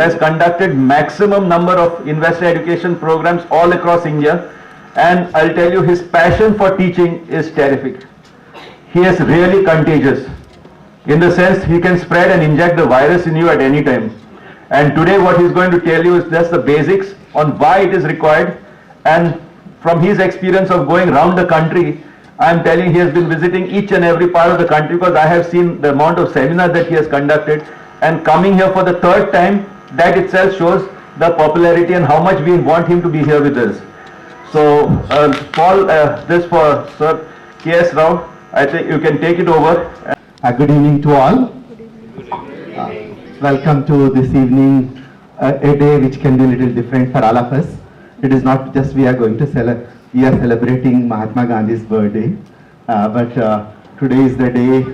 has conducted maximum number of investor education programs all across India, and I'll tell you, his passion for teaching is terrific. He is really contagious, in the sense he can spread and inject the virus in you at any time. And today what he's going to tell you is just the basics on why it is required, and from his experience of going around the country, I'm telling he has been visiting each and every part of the country, because I have seen the amount of seminars that he has conducted, and coming here for the third time, that itself shows the popularity and how much we want him to be here with us. So, Paul, this for Sir S Rao, I think you can take it over. Good evening to all. Welcome to this evening, a day which can be a little different for all of us. It is not just we are going to we are celebrating Mahatma Gandhi's birthday, but today is the day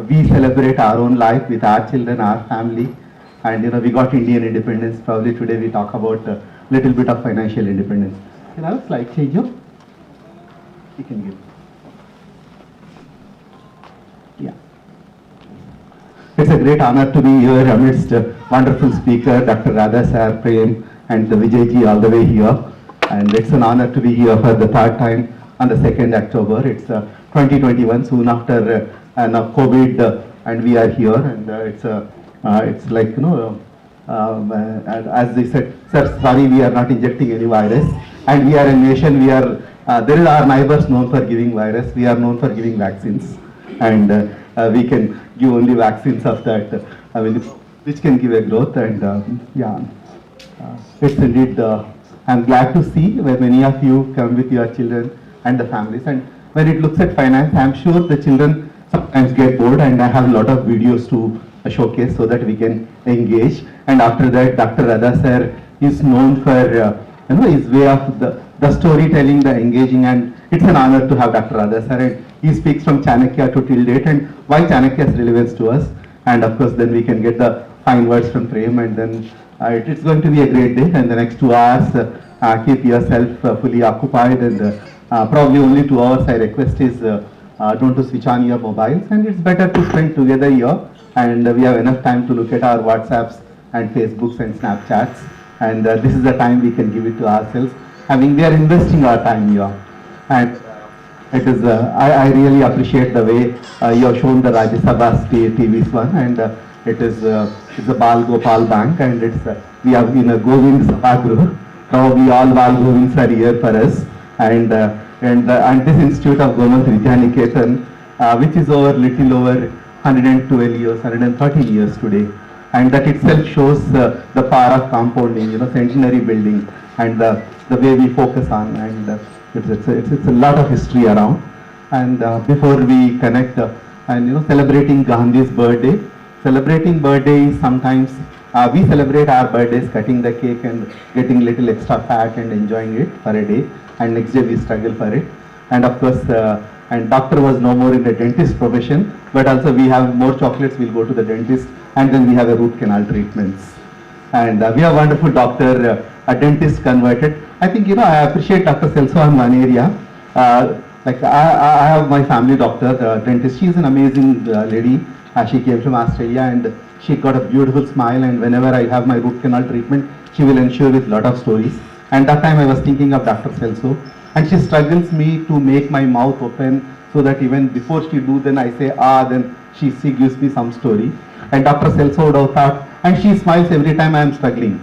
we celebrate our own life with our children, our family, and we got Indian independence. Probably today we talk about a little bit of financial independence. Can I have a slide change? You can give. Yeah. It's a great honor to be here amidst a wonderful speaker, Dr. Radha Sir, Prem, and the Vijayji all the way here. And it's an honor to be here for the third time on the 2nd October. It's 2021, soon after COVID, and we are here. And it's like, as they said, sir, sorry, we are not injecting any virus. And we are a nation, there is our neighbors known for giving virus. We are known for giving vaccines. And we can give only vaccines of that, which can give a growth. And it's indeed, I'm glad to see where many of you come with your children and the families. And when it looks at finance, I'm sure the children sometimes get bored, and I have a lot of videos to showcase so that we can engage. And after that, Dr. Radha Sir is known for his way of the storytelling, the engaging, and it's an honor to have Dr. Radha Sir. And he speaks from Chanakya to till date, and why Chanakya is relevance to us. And of course, then we can get the fine words from Prem, and then it's going to be a great day. And the next 2 hours, keep yourself fully occupied, and probably only 2 hours I request is don't to switch on your mobiles, and it's better to spend together here, and we have enough time to look at our WhatsApps and Facebooks and Snapchats, and this is the time we can give it to ourselves. We are investing our time here, and it is I really appreciate the way you have shown the Rajya Sabha TV's one, and it's a Bal Gopal Bank, and we have in a Govind Sabha. Probably all Bal Govinds are here for us, and this Institute of Government Vidyaniketan, which is little over 112 years, 113 years today, and that itself shows the power of compounding, centenary building, and the way we focus on, and it's a lot of history around. And before we connect, and celebrating Gandhi's birthday, celebrating birthday is sometimes we celebrate our birthdays cutting the cake and getting little extra fat and enjoying it for a day, and next day we struggle for it. And of course, and doctor was no more in the dentist profession, but also we have more chocolates, we'll go to the dentist, and then we have a root canal treatments. And we have wonderful doctor, a dentist converted. I think, I appreciate Dr. Celso in one area. Like I have my family doctor, dentist. She is an amazing lady. She came from Australia, and she got a beautiful smile, and whenever I have my root canal treatment, she will ensure with lot of stories. And that time I was thinking of Dr. Celso, and she struggles me to make my mouth open, so that even before she do, then I say then she gives me some story. And Dr. Celso would have thought, and she smiles every time I am struggling.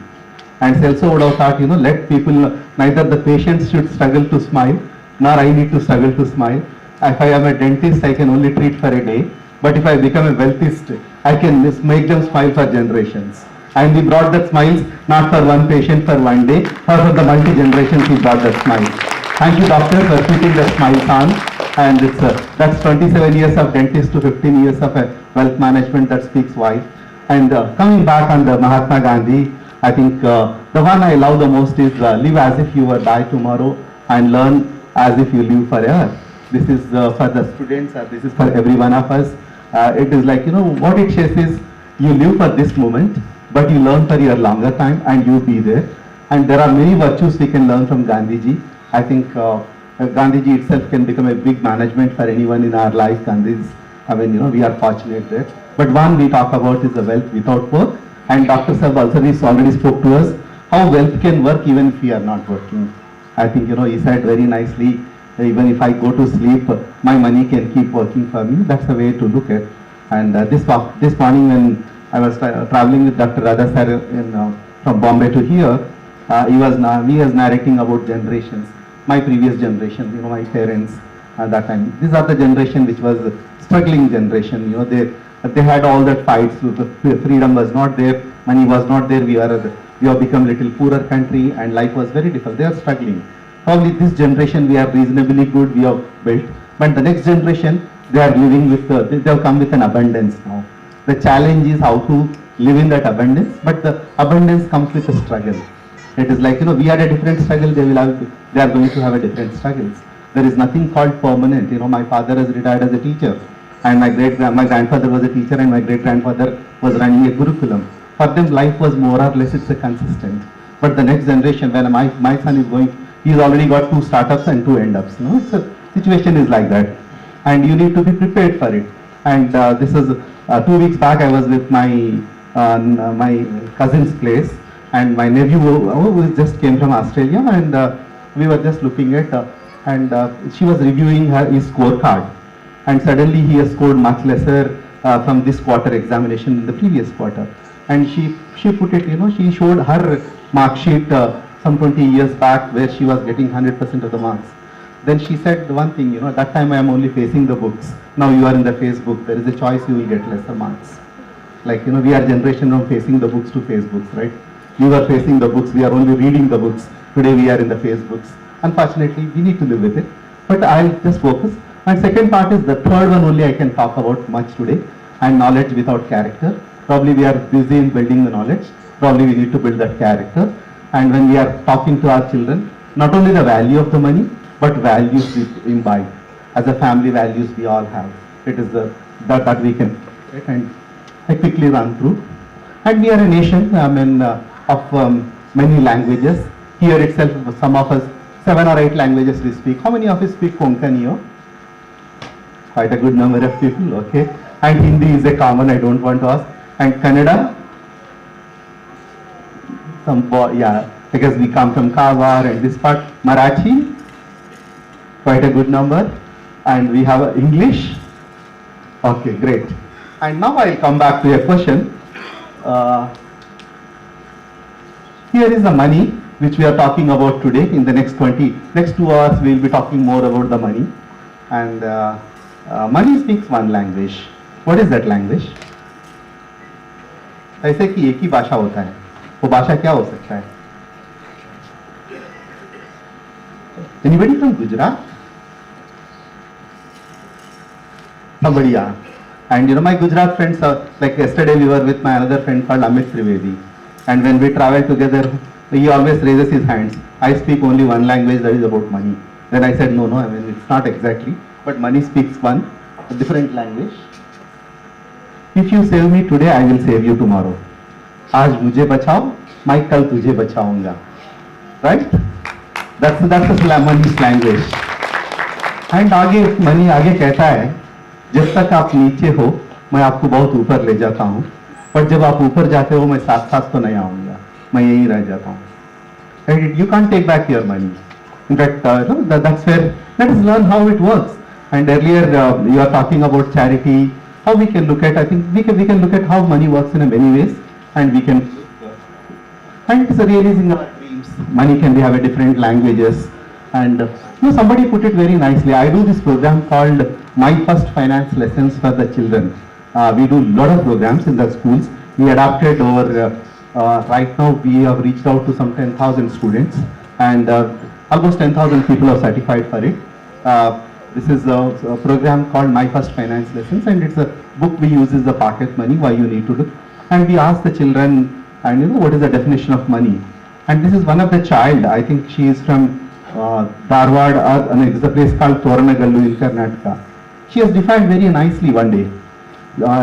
And Celso would have thought, let people, neither the patients should struggle to smile, nor I need to struggle to smile. If I am a dentist, I can only treat for a day. But if I become a wealthist, I can make them smile for generations. And we brought that smiles not for one patient for one day, but for the multi-generations we brought that smile. Thank you, doctor, for keeping the smiles on. And that's 27 years of dentist to 15 years of wealth management. That speaks why. And coming back on the Mahatma Gandhi, I think the one I love the most is live as if you will die tomorrow, and learn as if you live forever. This is for the students, this is for every one of us. It is like, what it says is, you live for this moment, but you learn for your longer time, and you be there. And there are many virtues we can learn from Gandhiji. I think Gandhiji itself can become a big management for anyone in our life. Gandhi's, we are fortunate there. But one we talk about is the wealth without work. And Dr. Sab also already spoke to us how wealth can work even if we are not working. I think, he said very nicely, even if I go to sleep, my money can keep working for me. That's a way to look at. And this morning when I was traveling with Dr. Radha sir from Bombay to here, he was narrating about generations, my previous generation, my parents at that time. These are the generation which was struggling generation. They had all that fights. Freedom was not there, money was not there. We have become little poorer country, and life was very difficult. They are struggling. Probably this generation we are reasonably good. We have built, but the next generation they are living with. They have come with an abundance now. The challenge is how to live in that abundance, but the abundance comes with a struggle. It is like, we had a different struggle, they are going to have a different struggles. There is nothing called permanent. My father has retired as a teacher, and my grandfather was a teacher, and my great grandfather was running a Gurukulam. For them, life was more or less it's a consistent. But the next generation, when my son is going, he's already got 2 startups and 2 end-ups. It's a situation is like that, and you need to be prepared for it. And this is 2 weeks back. I was with my cousin's place, and my nephew who just came from Australia, and we were just looking at, and she was reviewing his scorecard, and suddenly he has scored much lesser from this quarter examination in the previous quarter, and she put it, she showed her mark sheet some 20 years back where she was getting 100% of the marks. Then she said one thing, that time I am only facing the books. Now you are in the Facebook, there is a choice, you will get lesser marks. Like, we are generation from facing the books to Facebooks, right? We were facing the books, we are only reading the books. Today we are in the Facebooks. Unfortunately, we need to live with it. But I'll just focus. And second part is the third one only I can talk about much today. And knowledge without character. Probably we are busy in building the knowledge. Probably we need to build that character. And when we are talking to our children, not only the value of the money, but values we imbibe. As a family, values we all have. It is that we can. Right? And I quickly run through. And we are a nation, of many languages. Here itself, some of us, 7 or 8 languages we speak. How many of you speak Konkani? Quite a good number of people, okay. And Hindi is a common, I don't want to ask. And Kannada? Because we come from Kavar and this part. Marathi? Quite a good number. And we have English? Okay, great. And now I'll come back to your question. Here is the money which we are talking about today. In the next 2 hours we will be talking more about the money. And money speaks one language. What is that language? ऐसे कि एक ही भाषा होता है, वो भाषा क्या हो सकता है? Anybody from Gujarat? Somebody, yeah. And my Gujarat friends are, like yesterday we were with my another friend called Amit Trivedi. And when we travel together, he always raises his hands. I speak only one language, that is about money. Then I said, no, it's not exactly. But money speaks one, a different language. If you save me today, I will save you tomorrow. आज मुझे बचाओ, मैं कल तुझे बचाऊंगा. Right? That's the money's language. And money आगे कहता है, जब तक आप नीचे हो, मैं आपको बहुत ऊपर ले जाता हूँ. पर जब आप ऊपर जाते हो, मैं साथ साथ तो नहीं आऊँगा. मैं यहीं रह जाता हूँ. Right? You can't take back your money. In fact, that's where let us learn how it works. And earlier you are talking about charity. How we can look at? I think we can look at how money works in many ways, and we can. And it's realizing our dreams. Money can have a different languages, and somebody put it very nicely. I do this program called My First Finance Lessons for the Children. We do a lot of programs in the schools. We adapted over. Right now we have reached out to some 10,000 students, and almost 10,000 people are certified for it. This is a program called My First Finance Lessons, and it's a book we use is the pocket money, why you need to do. And we ask the children, and what is the definition of money. And this is one of the child, I think she is from Dharwad, it's a place called Toranagallu in Karnataka. She has defined very nicely one day.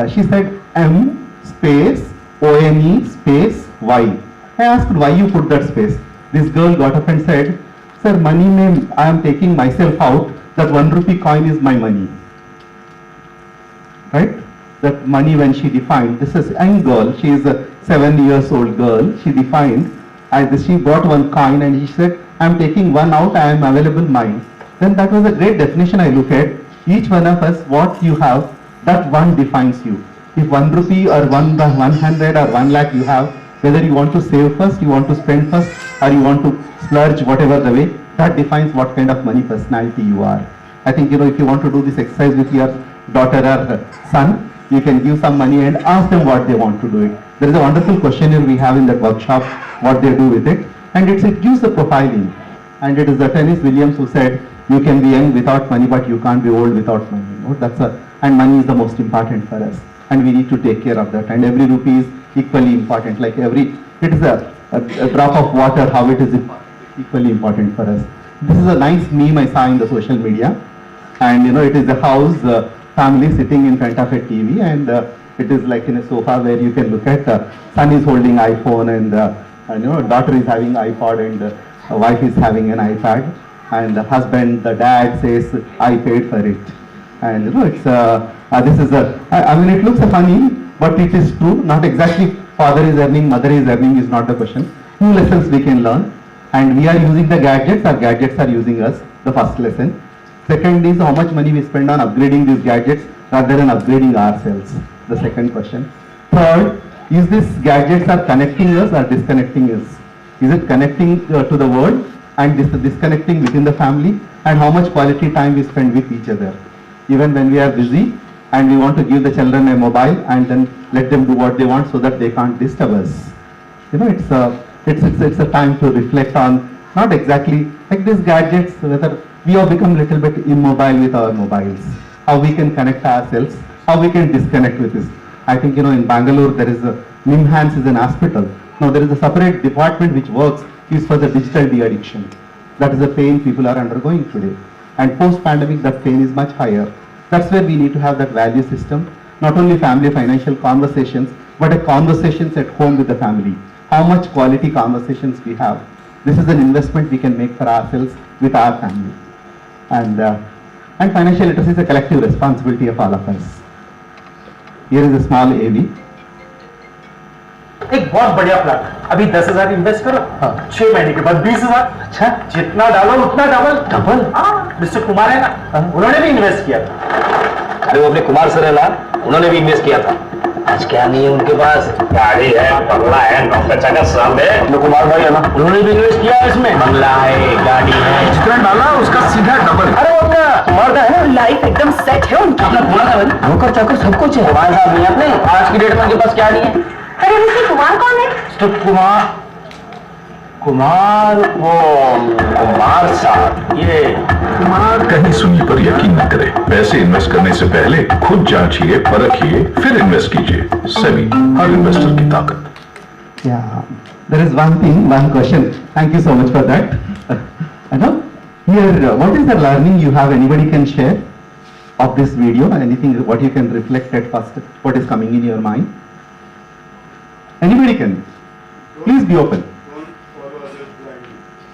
She said M space O-N-E space Y. I asked why you put that space. This girl got up and said, sir, money mein I am taking myself out, that 1 rupee coin is my money. Right? that money when she defined, this is a young girl, she is a 7 years old girl, she defined, as she brought one coin and she said, I am taking one out, I am available mine. Then that was a great definition I look at. Each one of us, what you have, that one defines you. If 1 rupee or 100 or 1 lakh you have, whether you want to save first, you want to spend first, or you want to splurge whatever the way, that defines what kind of money personality you are. I think, if you want to do this exercise with your daughter or son, you can give some money and ask them what they want to do it. There is a wonderful questionnaire we have in that workshop, what they do with it, and it gives the profiling. And it is the Tennis Williams who said, you can be young without money, but you can't be old without money. And money is the most important for us. And we need to take care of that. And every rupee is equally important. Like it is a drop of water, how it is equally important for us. This is a nice meme I saw in the social media. And it is a house, family sitting in front of a TV, and it is like in a sofa where you can look at, son is holding iPhone, and daughter is having iPod, and wife is having an iPad, and the husband, the dad says, I paid for it. And it looks funny, but it is true. Not exactly father is earning, mother is earning is not the question. Two lessons we can learn, and we are using the gadgets, our gadgets are using us, the first lesson. Second is how much money we spend on upgrading these gadgets rather than upgrading ourselves, the second question. Third, is these gadgets are connecting us or disconnecting us? Is it connecting to the world and disconnecting within the family? And how much quality time we spend with each other? Even when we are busy and we want to give the children a mobile and then let them do what they want so that they can't disturb us. It's a time to reflect on, not exactly like these gadgets, whether we have become a little bit immobile with our mobiles, how we can connect ourselves, how we can disconnect with this. I think, in Bangalore there is NIMHANS is an hospital. Now there is a separate department which works is for the digital de-addiction. That is the pain people are undergoing today. And post-pandemic that pain is much higher. That's where we need to have that value system, not only family financial conversations, but a conversations at home with the family. How much quality conversations we have. This is an investment we can make for ourselves with our family. And financial literacy is a collective responsibility of all of us. Here is a small AV. एक बहुत बढ़िया plan, अभी 10,000 invest करो, 6 महीने के बाद 20,000। अच्छा, जितना डालो उतना डबल। हाँ, मिस्टर कुमार है ना, उन्होंने भी इन्वेस्ट किया था। अरे वो अपने कुमार सर है ना, उन्होंने भी इन्वेस्ट किया था। आज क्या नहीं है उनके पास? गाड़ी है, बंगला है, नौकचा का सब है। अपने कुमार भाई है ना, उन्होंने भी इन्वेस्ट किया है इसमें। बंगला है, गाड़ी है, जितना डाला उसका सीधा डबल। अरे वो अपना कुमार का है, लाइफ एकदम सेट है उनका। अपना कुमार का है, नौकर चाकर सब कुछ है। कुमार साहब नहीं अपने, आज की डेट में उनके पास क्या नहीं है? अरे मिस्टर कुमार कौन है? तो कुमार साहब, ये कुमार कहीं सुनी पर यकीन न करें। पैसे इन्वेस्ट करने से पहले खुद जांचिए, परखिए, फिर इन्वेस्ट कीजिए। सेबी, हर इन्वेस्टर की ताकत। Yeah, there is one thing, one question. Thank you so much for that. Here, what is the learning you have? Anybody can share of this video? Anything what you can reflect at first? What is coming in your mind? Anybody can. Please be open.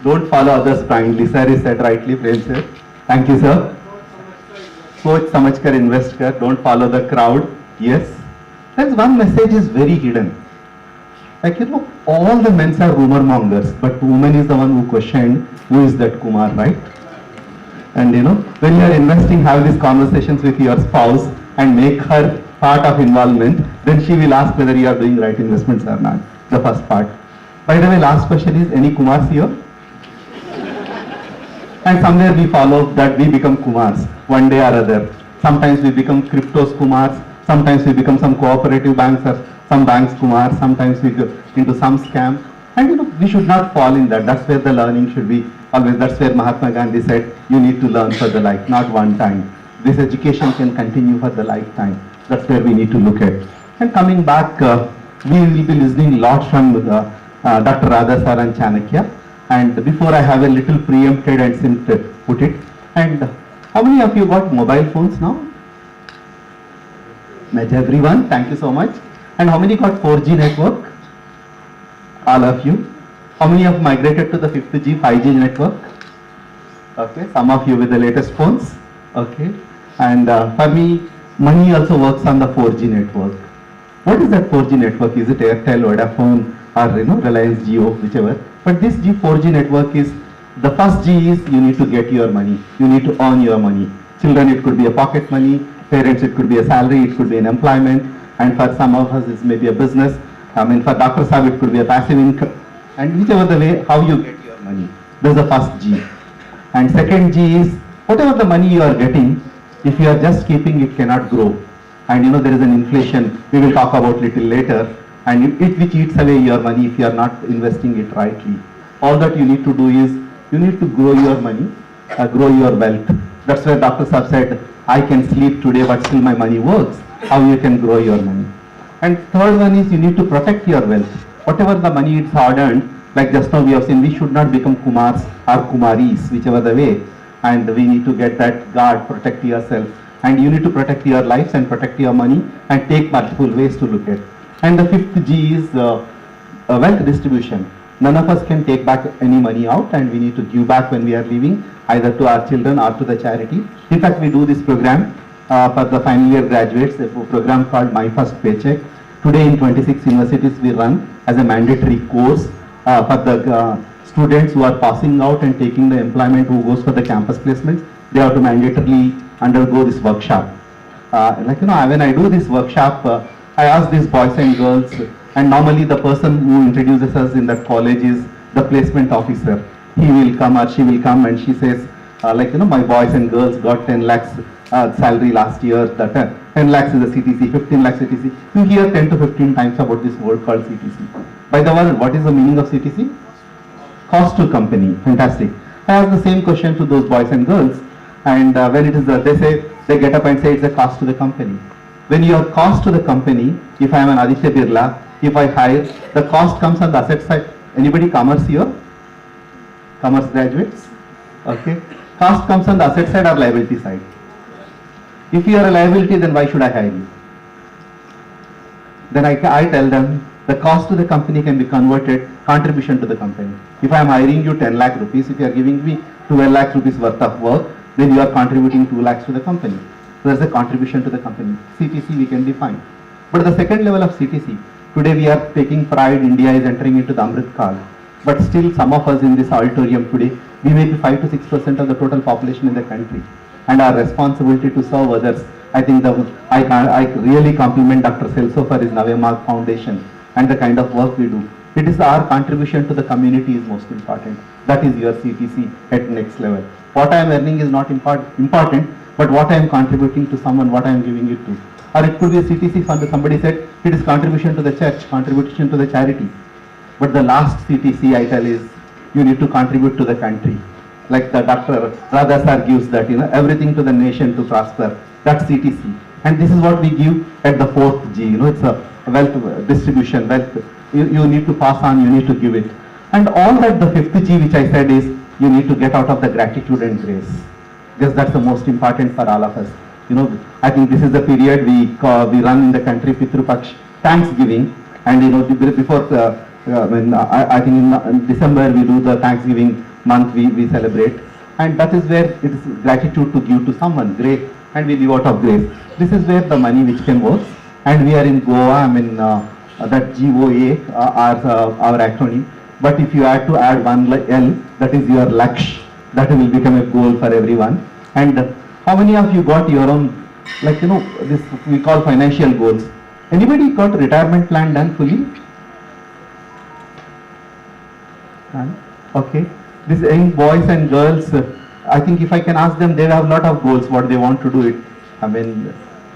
Don't follow others blindly. Sir is said rightly, Prem sir. Thank you, sir. Soch samajh kar invest kar. Don't follow the crowd. Yes. There's one message is very hidden. Like, all the men are rumor mongers, but woman is the one who questioned who is that Kumar, right? And when you are investing, have these conversations with your spouse and make her part of involvement, then she will ask whether you are doing right investments or not. The first part. By the way, last question is, any Kumars here? And somewhere we follow that we become Kumars one day or other. Sometimes we become cryptos Kumars, sometimes we become some cooperative banks or some banks Kumars, sometimes we go into some scam. And we should not fall in that. That's where the learning should be always. That's where Mahatma Gandhi said, you need to learn for the life, not one time. This education can continue for the lifetime. That's where we need to look at. And coming back, we will be listening a lot from Dr. Radha sir and Chanakya. And before I have a little preempted and put it. And how many of you got mobile phones now? Met everyone. Thank you so much. And how many got 4G network? All of you. How many have migrated to the 5G, 5G network? Okay, some of you with the latest phones. Okay. And for me, money also works on the 4G network. What is that 4G network? Is it Airtel, Vodafone, or Reliance Jio, whichever? But this 4G network is, the first G is you need to get your money. You need to earn your money. Children, it could be a pocket money. Parents, it could be a salary. It could be an employment. And for some of us, it may be a business. I mean, for Dr. Saab, it could be a passive income. And whichever the way, how you get your money. That's the first G. And second G is, whatever the money you are getting, if you are just keeping, it cannot grow. And there is an inflation, we will talk about little later, and it which eats away your money if you are not investing it rightly. All that you need to do is, you need to grow your money, grow your wealth. That's where Dr. Saab said, I can sleep today but still my money works. How you can grow your money. And third one is, you need to protect your wealth. Whatever the money it's hard earned, like just now we have seen, we should not become Kumars or Kumaris, whichever the way. And we need to get that guard, protect yourself. And you need to protect your lives and protect your money and take multiple ways to look at. And the fifth G is wealth distribution. None of us can take back any money out, and we need to give back when we are leaving, either to our children or to the charity. In fact, we do this program for the final year graduates, a program called My First Paycheck. Today in 26 universities we run as a mandatory course for the students who are passing out and taking the employment, who goes for the campus placements. They have to mandatorily undergo this workshop. When I do this workshop, I ask these boys and girls, and normally the person who introduces us in that college is the placement officer. He will come or she will come and she says, my boys and girls got 10 lakhs salary last year, that 10 lakhs is a CTC, 15 lakhs CTC. You hear 10 to 15 times about this word called CTC. By the way, what is the meaning of CTC? Cost to company. Fantastic. I ask the same question to those boys and girls, and when it is, they get up and say it's a cost to the company. When your cost to the company, if I am an Aditya Birla, if I hire, the cost comes on the asset side. Anybody commerce here? Commerce graduates? Okay. Cost comes on the asset side or liability side. If you are a liability, then why should I hire you? Then I tell them, the cost to the company can be converted contribution to the company. If I am hiring you 10 lakh rupees, if you are giving me 12 lakh rupees worth of work, then you are contributing 2 lakhs to the company. So that's a contribution to the company. CTC we can define. But the second level of CTC, today we are taking pride, India is entering into the Amrit Kal. But still some of us in this auditorium today, we may be 5 to 6% of the total population in the country. And our responsibility to serve others. I think I really compliment Dr. Celso for his Navemarg Foundation and the kind of work we do. It is our contribution to the community is most important. That is your CTC at next level. What I am earning is not important, but what I am contributing to someone, what I am giving it to. Or it could be a CTC fund. Somebody said it is contribution to the church, contribution to the charity. But the last CTC I tell is you need to contribute to the country. Like the Dr. Radha sir gives that, everything to the nation to prosper. That's CTC. And this is what we give at the fourth G. It's a wealth distribution, wealth. You need to pass on, you need to give it. And all that the fifth G which I said is you need to get out of the gratitude and grace. Because that's the most important for all of us. I think this is the period we run in the country, Pitru Paksh, Thanksgiving. And before, I think in December we do the Thanksgiving month we celebrate. And that is where it is gratitude to give to someone, great. And we live out of grace. This is where the money which can work. And we are in Goa, that GOA, our acronym. But if you had to add one L, that is your Laksh. That will become a goal for everyone. And how many of you got your own, this we call financial goals? Anybody got retirement plan done fully? None? Okay. These young boys and girls, I think if I can ask them, they have a lot of goals, what they want to do it.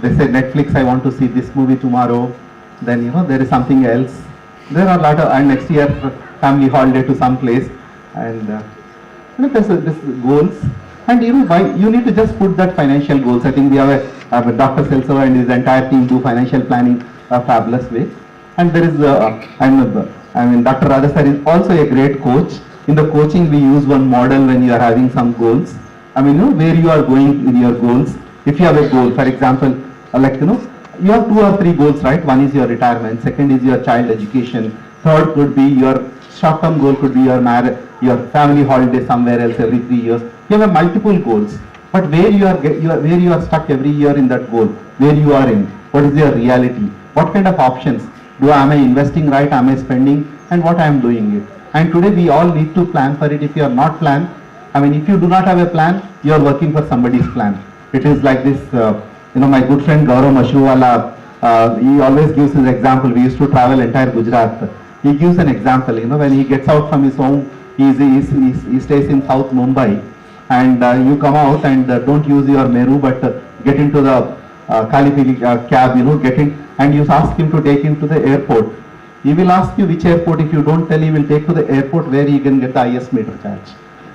They say Netflix, I want to see this movie tomorrow. Then, there is something else. There are a lot of, and next year, family holiday to some place. And, there's this goals. And you need to just put that financial goals. I think we have a Dr. Celso and his entire team do financial planning a fabulous way. And there is, Dr. Radha sir is also a great coach. In the coaching, we use one model when you are having some goals. Where you are going in your goals. If you have a goal, for example, you have 2 or 3 goals, right? One is your retirement, second is your child education, third could be your short-term goal, could be your family holiday somewhere else every 3 years. You have multiple goals. But where where you are stuck every year in that goal, where you are in, what is your reality, what kind of options, am I investing right, am I spending, and what I am doing it. And today we all need to plan for it. If you are not planned, I mean, if you do not have a plan, you are working for somebody's plan. It is like this, my good friend Gaurav Mashruwala, he always gives his example. We used to travel entire Gujarat. He gives an example, when he gets out from his home, he stays in South Mumbai, and you come out and don't use your Meru, but get into the Kalipili cab, get in, and you ask him to take him to the airport. He will ask you which airport. If you don't tell, he will take to the airport where he can get the highest meter charge.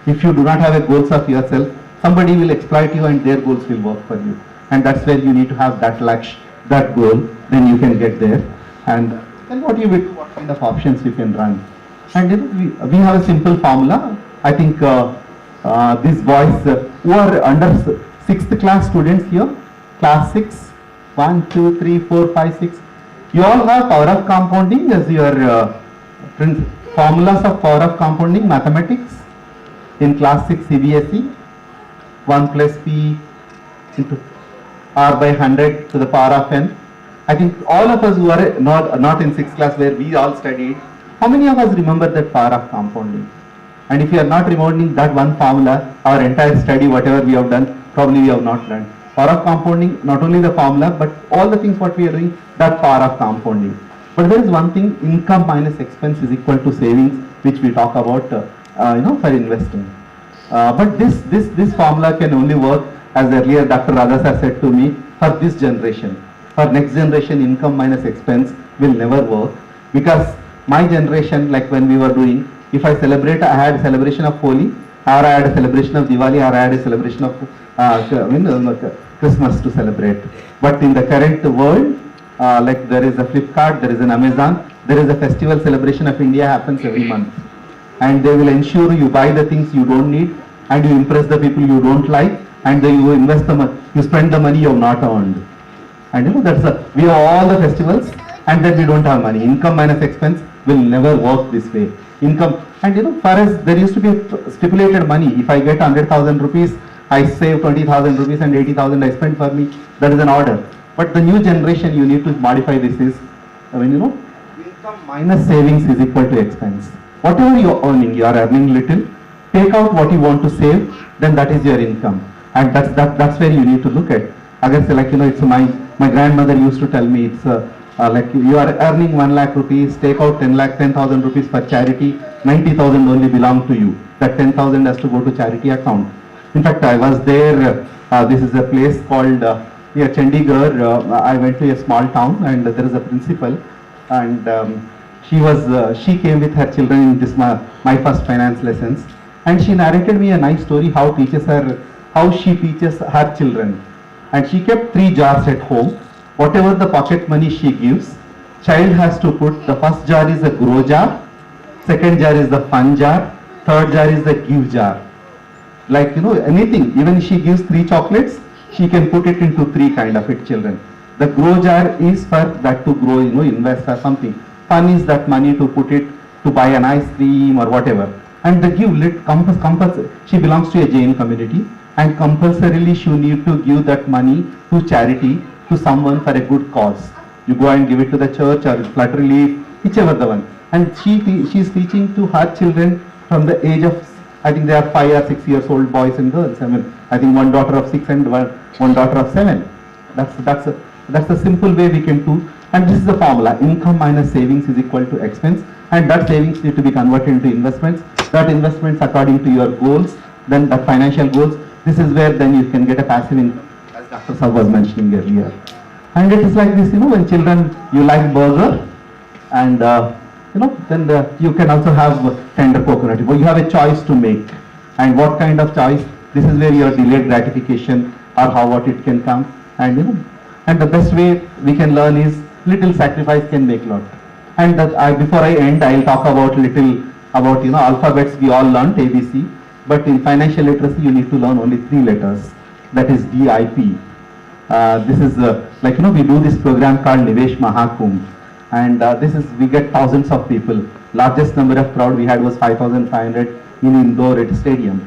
If you do not have a goals of yourself, somebody will exploit you and their goals will work for you. And that's where you need to have that laksh, that goal, then you can get there. And then what you will do, what kind of options you can run. And we have a simple formula. I think these boys who are under 6th class students here, class 6, 1, 2, 3, 4, 5, 6. You all have power of compounding as your formulas of power of compounding, mathematics in class 6 CBSE, 1 plus P into R by 100 to the power of n. I think all of us who are not in 6th class where we all studied, how many of us remember that power of compounding? And if you are not remembering that one formula, our entire study, whatever we have done, probably we have not learned. Power of compounding, not only the formula, but all the things what we are doing, that power of compounding. But there is one thing, income minus expense is equal to savings, which we talk about, for investing. But this formula can only work, as earlier Dr. Radha sir said to me, for this generation. For next generation, income minus expense will never work, because my generation, like when we were doing, if I celebrate, I had a celebration of Holi, or I had a celebration of Diwali, or I had a celebration of Christmas to celebrate. But in the current world, like there is a Flipkart, there is an Amazon, there is a festival celebration of India happens every month. And they will ensure you buy the things you don't need, and you impress the people you don't like, and then you invest the money, you spend the money you have not earned. And we have all the festivals, and then we don't have money. Income minus expense will never work this way. Income, and for us, there used to be stipulated money. If I get 100,000 rupees, I save 20,000 rupees and 80,000 I spend for me. That is an order. But the new generation, you need to modify this is, income minus savings is equal to expense. Whatever you are earning, you are earning little, take out what you want to save, then that is your income. And that's where you need to look at. Again, say it's my grandmother used to tell me, it's like you are earning 1 lakh rupees, take out 10,000 rupees for charity, 90,000 only belong to you. That 10,000 has to go to charity account. In fact, I was there, this is a place called Chandigarh. I went to a small town, and there is a principal, and she came with her children in this my first finance lessons, and she narrated me a nice story how she teaches her children. And she kept 3 jars at home. Whatever the pocket money she gives, child has to put, the first jar is a grow jar, second jar is the fun jar, third jar is the give jar. Like, anything, even if she gives 3 chocolates, she can put it into 3 kind of it children. The grow jar is for that to grow, invest or something. Fun is that money to put it to buy an ice cream or whatever. And the give, she belongs to a Jain community, and compulsorily she need to give that money to charity, to someone for a good cause. You go and give it to the church or flood relief, whichever the one. And she is teaching to her children from the age of, I think they are 5 or 6 years old boys and girls. I think one daughter of 6 and one daughter of 7. That's a simple way we can do. And this is the formula. Income minus savings is equal to expense. And that savings need to be converted into investments. That investments according to your goals, then the financial goals. This is where then you can get a passive income, as Dr. Saab was mentioning earlier. And it is like this, when children, you like burger, and then you can also have tender coconut. You have a choice to make. And what kind of choice? This is where your delayed gratification or what it can come. And and the best way we can learn is little sacrifice can make lot. And before I end, I'll talk about alphabets we all learned, ABC. But in financial literacy, you need to learn only 3 letters. That is DIP. This is we do this program called Nivesh Mahakumbh, and we get thousands of people. Largest number of crowd we had was 5,500 in Indore at stadium.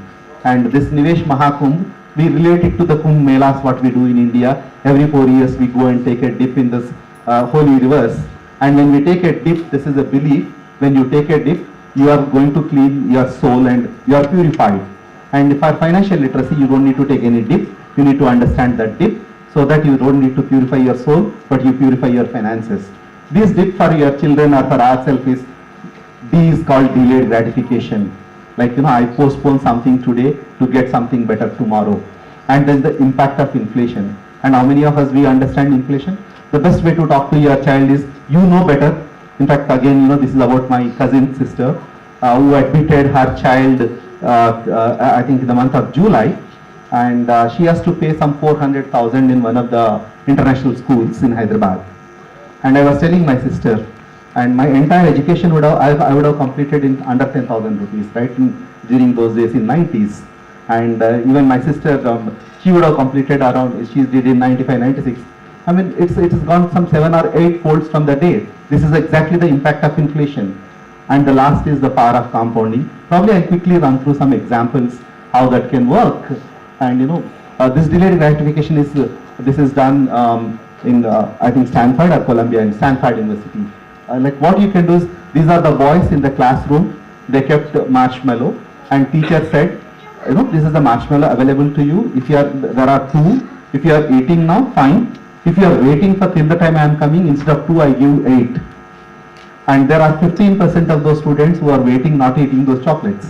And this Nivesh Mahakumbh, We relate it to the Kumbh Melas, what we do in India. Every 4 years we go and take a dip in this holy rivers. And when we take a dip, this is a belief, when you take a dip, you are going to clean your soul and you are purified. And for financial literacy, you don't need to take any dip. You need to understand that dip so that you don't need to purify your soul, but you purify your finances. This dip for your children or for ourselves is, D is called delayed gratification. Like, I postpone something today to get something better tomorrow. And then the impact of inflation. And how many of us we understand inflation? The best way to talk to your child is, you know better. In fact, again, this is about my cousin sister who admitted her child, I think in the month of July, and she has to pay some 400,000 in one of the international schools in Hyderabad. And I was telling my sister, and my entire education I would have completed in under 10,000 rupees, right, during those days in 90s. And even my sister, she would have completed around, she did in 95, 96. I mean, it has gone some 7 or 8 folds from the day. This is exactly the impact of inflation. And the last is the power of compounding. Probably I'll quickly run through some examples how that can work. And this delayed gratification this is done in I think Stanford or Columbia, in Stanford University. Like what you can do is, these are the boys in the classroom, they kept marshmallow and teacher said, this is the marshmallow available to you. If there are 2, if you are eating now, fine. If you are waiting for till the time I am coming, instead of 2, I give 8. And there are 15% of those students who are waiting, not eating those chocolates.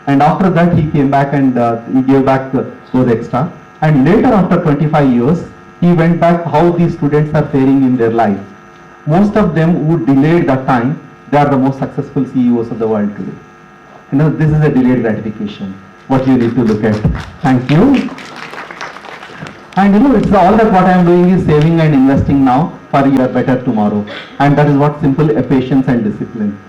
And after that, he came back and he gave back those extra. And later, after 25 years, he went back how these students are faring in their life. Most of them who delayed that time, they are the most successful CEOs of the world today. This is a delayed gratification, what you need to look at. Thank you. And it's all that what I am doing is saving and investing now for your better tomorrow. And that is what simple patience and discipline.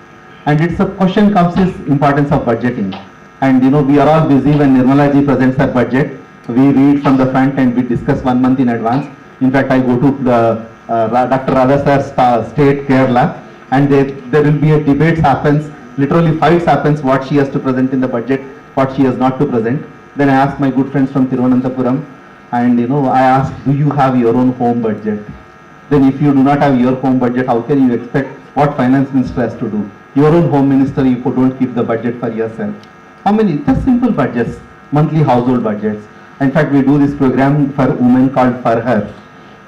And it's a question comes is importance of budgeting. And we are all busy when Nirmala ji presents her budget. We read from the front and we discuss 1 month in advance. In fact, I go to the Dr. Radha sir's state, Kerala, and there will be a debate happens, literally fights happens what she has to present in the budget, what she has not to present. Then I ask my good friends from Thiruvananthapuram, and I ask, do you have your own home budget? Then if you do not have your home budget, how can you expect what finance minister has to do? Your own home minister, you don't keep the budget for yourself. How many? Just simple budgets, monthly household budgets. In fact, we do this program for women called For Her.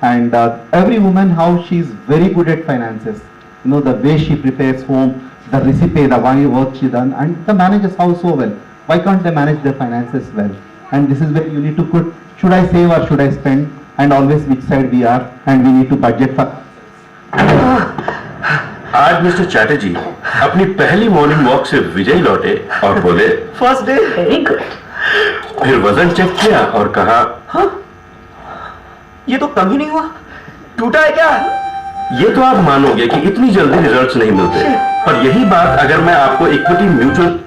And every woman, how she is very good at finances. The way she prepares home, the recipe, the work she done, and the manages house so well. Why can't they manage their finances well? And this is where you need to put, should I save or should I spend? And always which side we are, and we need to budget for. आज mister Chatterjee अपनी पहली morning walk से विजयी लौटे और बोले, first day very good. फिर वजन चेक किया और कहा, हाँ, ये तो कम ही नहीं हुआ, टूटा है क्या? ये तो आप मानोगे कि इतनी जल्दी रिजल्ट्स नहीं मिलते, पर यही बात अगर मैं आपको equity mutual,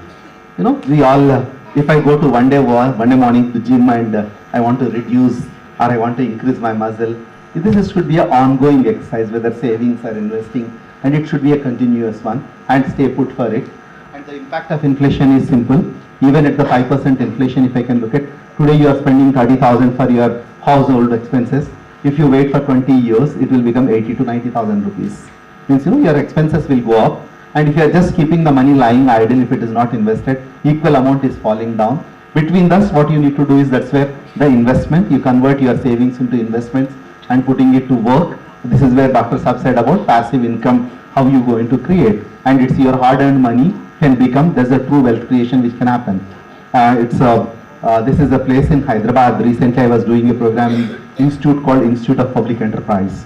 we all, if I go to one day morning to gym and I want to reduce or I want to increase my muscle, this should be an ongoing exercise, whether savings or investing, and it should be a continuous one, and stay put for it. And the impact of inflation is simple. Even at the 5% inflation, if I can look at, today you are spending 30,000 for your household expenses. If you wait for 20 years, it will become 80 to 90,000 rupees. Means your expenses will go up, and if you are just keeping the money lying idle, if it is not invested, equal amount is falling down. Between thus, what you need to do is, that's where the investment, you convert your savings into investments and putting it to work. This is where Dr. Saab said about passive income, how you going to create, and it's your hard-earned money can become, there's a true wealth creation which can happen. This is a place in Hyderabad. Recently I was doing a program in institute called Institute of Public Enterprise,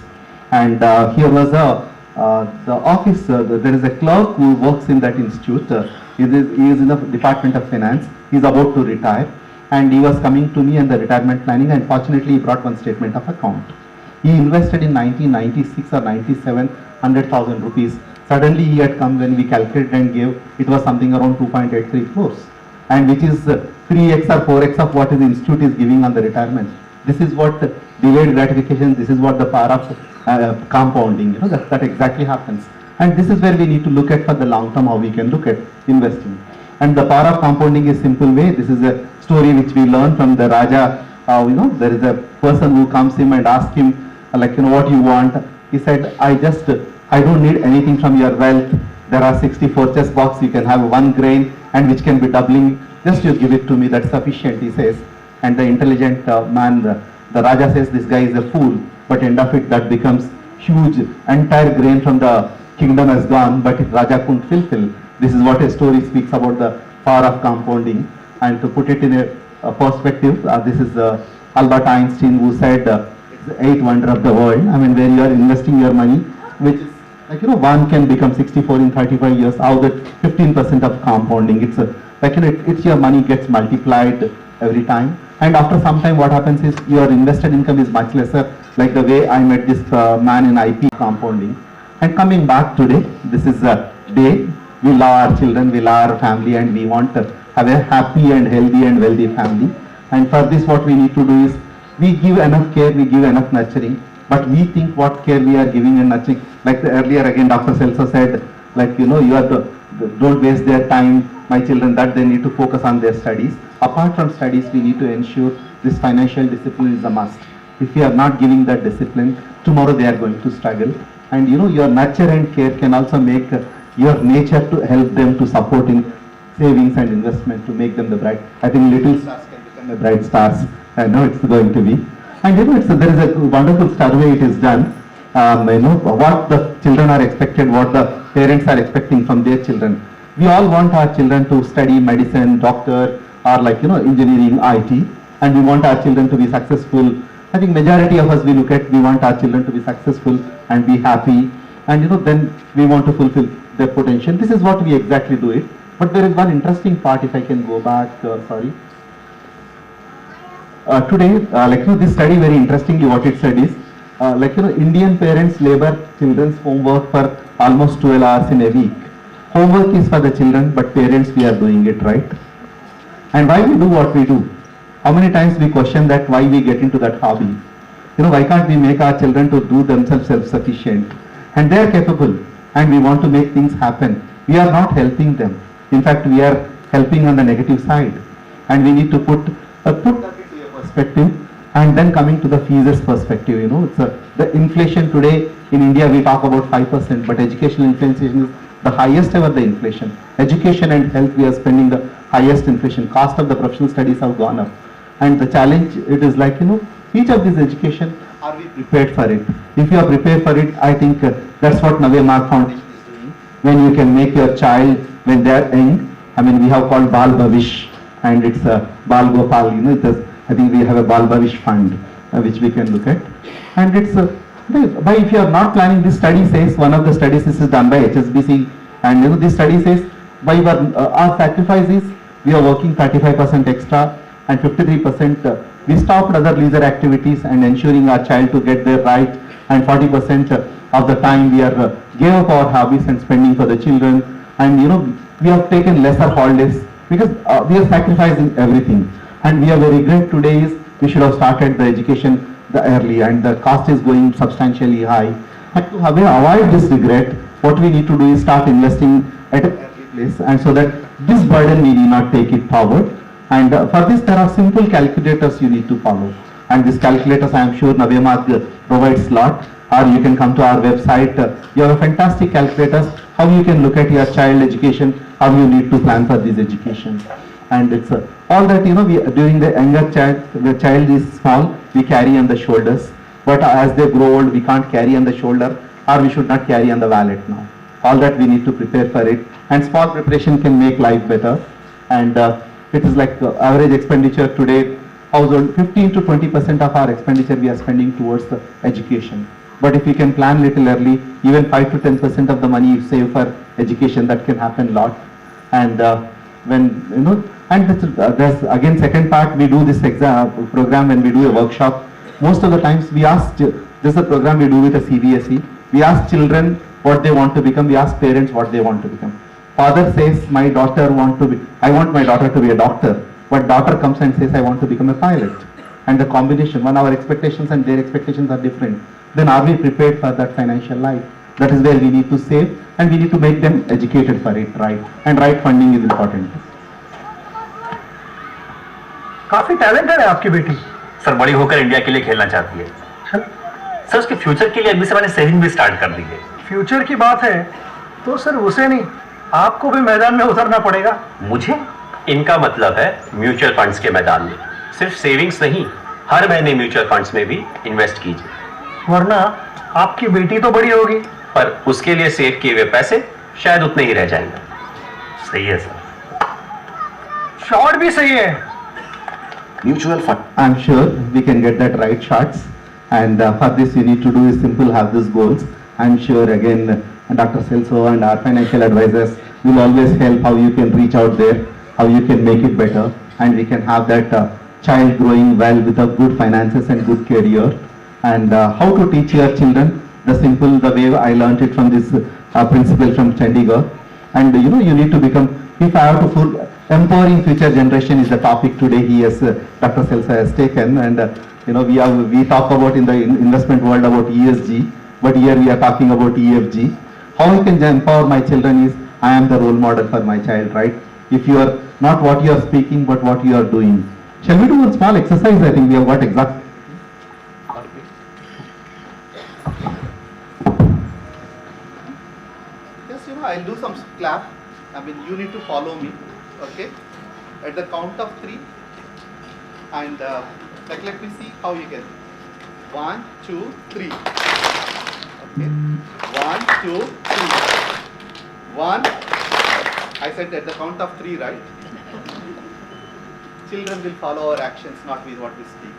and here was the office, there is a clerk who works in that institute. He is in the Department of Finance. He is about to retire, and he was coming to me and the retirement planning, and fortunately he brought one statement of account. He invested in 1996 or 97 100,000 rupees. Suddenly he had come, when we calculated and gave, it was something around 2.83 crores, and which is 3x or 4x of what the institute is giving on the retirement. This is what delayed gratification, this is what the power of compounding, that exactly happens. And this is where we need to look at for the long term, how we can look at investing. And the power of compounding is simple way. This is a story which we learn from the Raja. There is a person who comes him and asks him, what you want. He said, I don't need anything from your wealth. There are 64 chess box. You can have one grain and which can be doubling. Just you give it to me. That's sufficient, he says. And the intelligent man, the Raja says, this guy is a fool. But end of it, that becomes huge. Entire grain from the kingdom has gone, but Raja couldn't fulfill. This is what a story speaks about the power of compounding. And to put it in a perspective, this is Albert Einstein who said, it's the eighth wonder of the world. I mean, where you are investing your money, which is one can become 64 in 35 years. How that 15% of compounding? It's it's your money gets multiplied every time. And after some time, what happens is your invested income is much lesser. Like the way I met this man in IP compounding. And coming back today, this is a day we love our children, we love our family, and we want to have a happy and healthy and wealthy family. And for this, what we need to do is we give enough care, we give enough nurturing, but we think what care we are giving and nurturing. Like earlier again, Dr. Selso said, you have to don't waste their time, my children, that they need to focus on their studies. Apart from studies, we need to ensure this financial discipline is a must. If you are not giving that discipline, tomorrow they are going to struggle. And your nurture and care can also make your nature to help them to support in savings and investment to make them the bright. I think little stars can become the bright stars. I know it's going to be. And there is a wonderful survey it is done. What the children are expected, what the parents are expecting from their children. We all want our children to study medicine, doctor, or engineering, IT, and we want our children to be successful. I think majority of us we want our children to be successful and be happy, and then we want to fulfill their potential. This is what we exactly do it. But there is one interesting part, if I can go back, sorry. Today, this study very interestingly what it said is, Indian parents labor children's homework for almost 12 hours in a week. Homework is for the children, but parents we are doing it, right? And why we do what we do? How many times we question that why we get into that hobby? Why can't we make our children to do themselves self-sufficient? And they are capable, and we want to make things happen. We are not helping them. In fact, we are helping on the negative side. And we need to put that into a perspective. And then coming to the fees perspective, the inflation today in India, we talk about 5%, but educational inflation is the highest ever the inflation. Education and health, we are spending the highest inflation. Cost of the professional studies have gone up. And the challenge, it is each of these education, are we prepared for it? If you are prepared for it, I think that's what Navemarg Foundation is doing. When you can make your child, when they are young, we have called Bal Bhavish, and it's Bal Gopal, I think we have a Bal Bhavish fund, which we can look at. And it's, if you are not planning, this study says, one of the studies, this is done by HSBC, and this study says, by our sacrifices, we are working 35% extra, and 53% we stopped other leisure activities and ensuring our child to get their right, and 40% of the time we are gave up our hobbies and spending for the children, and we have taken lesser holidays because we are sacrificing everything. And we are very great today is we should have started the education early, and the cost is going substantially high. And to avoid this regret, what we need to do is start investing at an early place, and so that this burden we need not take it forward. And for this, there are simple calculators you need to follow. And these calculators, I am sure Navemarg provides a lot, or you can come to our website. You have a fantastic calculators, how you can look at your child education, how you need to plan for this education. And it's all that, during the younger child, the child is small, we carry on the shoulders. But as they grow old, we can't carry on the shoulder, or we should not carry on the wallet now. All that we need to prepare for it. And small preparation can make life better. And it is like average expenditure today, household 15 to 20% of our expenditure we are spending towards the education. But if we can plan little early, even 5 to 10% of the money you save for education, that can happen a lot. And and there's again second part, we do this exam program when we do a workshop. Most of the times we ask, this is a program we do with a CBSE, we ask children what they want to become, we ask parents what they want to become. Father says, I want my daughter to be a doctor, but daughter comes and says, I want to become a pilot. And the combination, when our expectations and their expectations are different, then are we prepared for that financial life? That is where we need to save, and we need to make them educated for it, right? And right funding is important. काफी talented है आपकी बेटी। Sir बड़ी होकर India के लिए खेलना चाहती है। सर उसके फ्यूचर के लिए अभी से मैंने सेविंग भी स्टार्ट कर दी है। फ्यूचर की बात है तो सर उसे नहीं, आपको भी मैदान में उतरना पड़ेगा। मुझे? इनका मतलब है म्यूचुअल फंड्स के मैदान में। सिर्फ सेविंग्स नहीं, हर महीने म्यूचुअल फंड्स में भी इन्वेस्ट कीजिए। वरना आपकी बेटी तो बड़ी होगी। पर उसके लिए सेव किए हुए पैसे शायद उतने ही रह जाएंगे। सही है सर। शॉर्ट भी सही है। Mutual fund. I'm sure we can get that right shots. And for this, you need to do is simple, have these goals. I'm sure again, Dr. Celso and our financial advisors will always help how you can reach out there, how you can make it better, and we can have that child growing well with a good finances and good career. And how to teach your children the way I learned it from this principal from Chandigarh. And you need to become, if I have to full empowering future generation is the topic today. He has Dr. Celso has taken, and we talk about in the investment world about ESG, but here we are talking about EFG. How I can empower my children is I am the role model for my child, right? If you are not what you are speaking, but what you are doing. Shall we do a small exercise? I think we have got exact. Yes, I'll do some clap. I mean, you need to follow me. Okay, at the count of 3, and let me see how you can. 1, 2, 3. Okay, 1, 2, 3. 1. I said at the count of 3, right? Children will follow our actions, not with what we speak.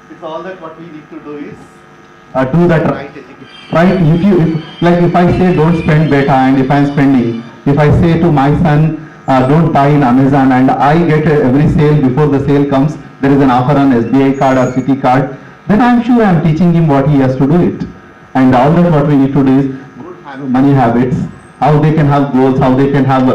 It's all that what we need to do is do that right education. Right. If I say don't spend beta, and if I am spending. If I say to my son, don't buy in Amazon, and I get every sale before the sale comes, there is an offer on SBI card or Citi card, then I am sure I am teaching him what he has to do it. And all that what we need to do is good money habits, how they can have goals, how they can have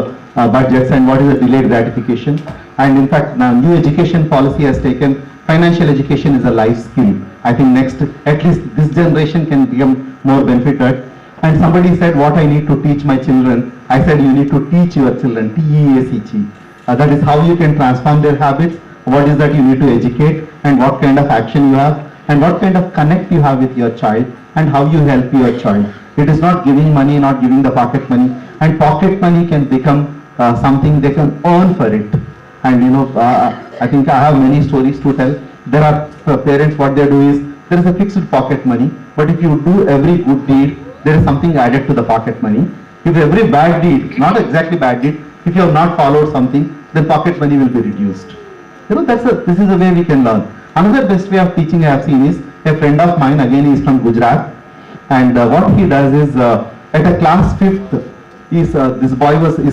budgets, and what is the delayed gratification. And in fact, now new education policy has taken financial education is a life skill. I think next, at least this generation can become more benefited. And somebody said what I need to teach my children. I said you need to teach your children, T-E-A-C-H. That is how you can transform their habits, what is that you need to educate, and what kind of action you have, and what kind of connect you have with your child, and how you help your child. It is not giving money, not giving the pocket money, and pocket money can become something they can earn for it. And I think I have many stories to tell. There are parents, what they do is, there is a fixed pocket money, but if you do every good deed, there is something added to the pocket money. If every bad deed, not exactly bad deed, if you have not followed something, then pocket money will be reduced. This is the way we can learn. Another best way of teaching I have seen is, a friend of mine, again he is from Gujarat, and what he does is, at a class 5th, his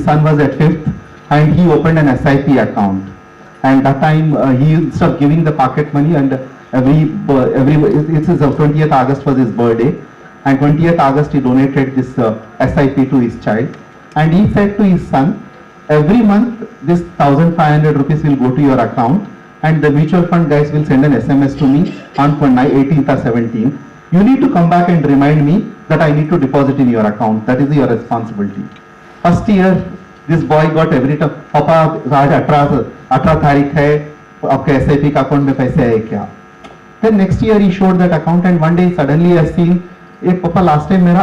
son was at 5th, and he opened an SIP account. And that time he instead of giving the pocket money, and it's his 20th August was his birthday, and 20th August he donated this SIP to his child, and he said to his son, every month this 1500 rupees will go to your account, and the mutual fund guys will send an SMS to me on 18th or 17th. You need to come back and remind me that I need to deposit in your account. That is your responsibility. First year, this boy got every time, Papa, आज 18 तारीख है, आपके SIP का account में पैसे आए क्या? Then next year he showed that account, and one day suddenly I seen, पापा लास्ट टाइम मेरा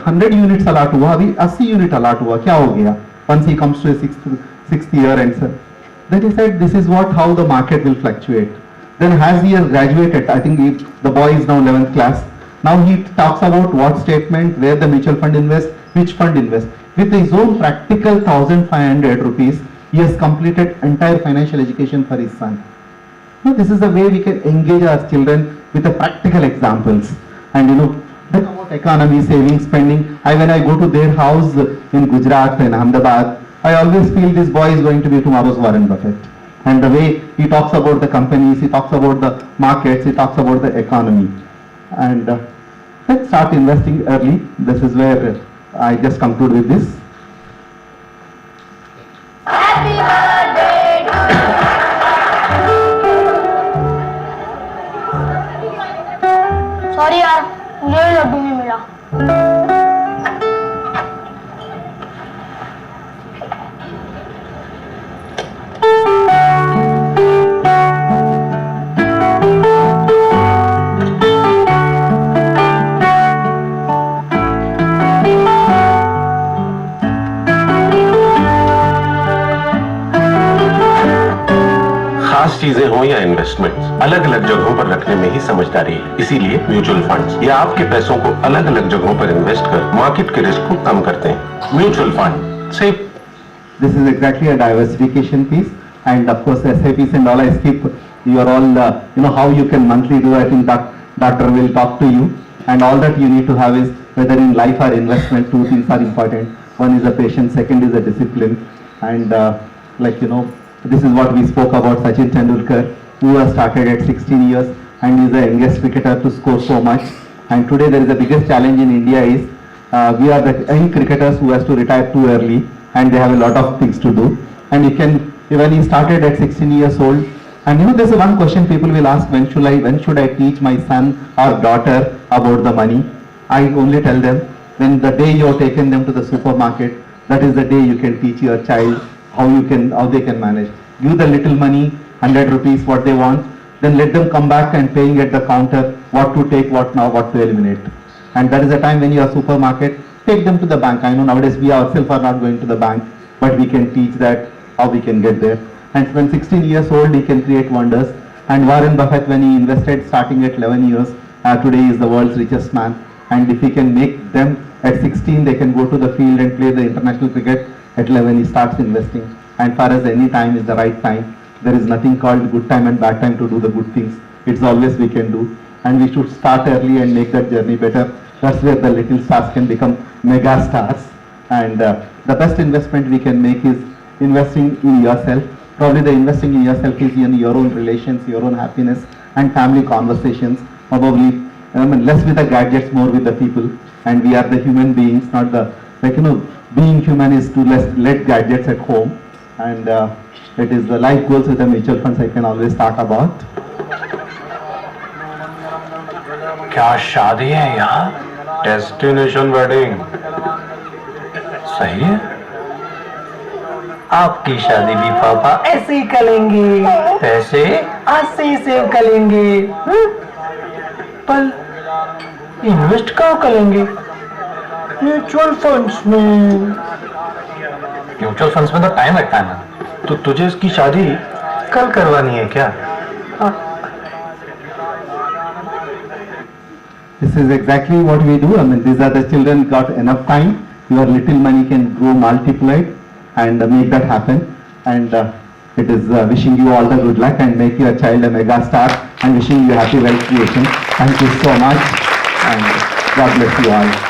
100 यूनिट्स अलाट हुआ, अभी 80 यूनिट अलाट हुआ, क्या हो गया? Once he comes to a sixth year and sir, then he said, this is how the market will fluctuate. Then as he has graduated, I think the boy is now 11th class. Now he talks about what statement, where the mutual fund invests, which fund invests. With his own practical 1500 rupees, he has completed entire financial education for his son. Now, this is the way we can engage our children with the practical examples. And then about economy, saving, spending. When I go to their house in Gujarat and Ahmedabad, I always feel this boy is going to be tomorrow's Warren Buffett. And the way he talks about the companies, he talks about the markets, he talks about the economy. And let's start investing early. This is where I just conclude with this. Happy birthday to you. Sorry यार, मुझे लड्डू नहीं मिला। चीजें हो या investments, अलग अलग जगहों पर रखने में ही समझदारी है। इसीलिए म्यूचुअल फंड्स या आपके पैसों को अलग अलग जगहों पर इन्वेस्ट कर मार्केट के रिस्क को कम करते हैं। म्यूचुअल फंड सिर्फ This is exactly a diversification piece, and of course SIPs and all. I skip. You are all how you can monthly do. I think doctor will talk to you, and all that you need to have is whether in life or investment. Two things are important. One is the patience. Second is the discipline. And this is what we spoke about Sachin Tendulkar, who has started at 16 years and is the youngest cricketer to score so much. And today there is the biggest challenge in India is we are the young cricketers who has to retire too early, and they have a lot of things to do. And when he started at 16 years old, and there's one question people will ask, when should I teach my son or daughter about the money? I only tell them, when the day you have taken them to the supermarket, that is the day you can teach your child how they can manage. Give the little money, 100 rupees, what they want, then let them come back and paying at the counter, what to take, what now, what to eliminate. And that is the time when you are supermarket, take them to the bank. I know nowadays we ourselves are not going to the bank, but we can teach that how we can get there. And when 16 years old, he can create wonders. And Warren Buffett, when he invested starting at 11 years, today he is the world's richest man. And if he can make them at 16, they can go to the field and play the international cricket. At 11, he starts investing. And far as any time is the right time, there is nothing called good time and bad time to do the good things. It's always we can do. And we should start early and make that journey better. That's where the little stars can become mega stars. And the best investment we can make is investing in yourself. Probably the investing in yourself is in your own relations, your own happiness and family conversations. Probably less with the gadgets, more with the people. And we are the human beings, not the, being human is to let gadgets at home. And it is the life goals with the mutual funds I can always talk about. क्या शादी है यार, destination wedding. सही है। आपकी शादी भी पापा ऐसे ही करेंगे, पैसे आज से ही सेव करेंगे। पर इन्वेस्ट कहाँ करेंगे? म्यूचुअल फंड्स में। म्यूचुअल फंड्स में तो टाइम लगता है ना। तो तुझे इसकी शादी कल करवानी है क्या? This is exactly what we do. These are the children got enough time. Your little money can grow multiplied and make that happen. And it is wishing you all the good luck and make your child a mega star and wishing you happy wealth creation. Thank you so much and God bless you all.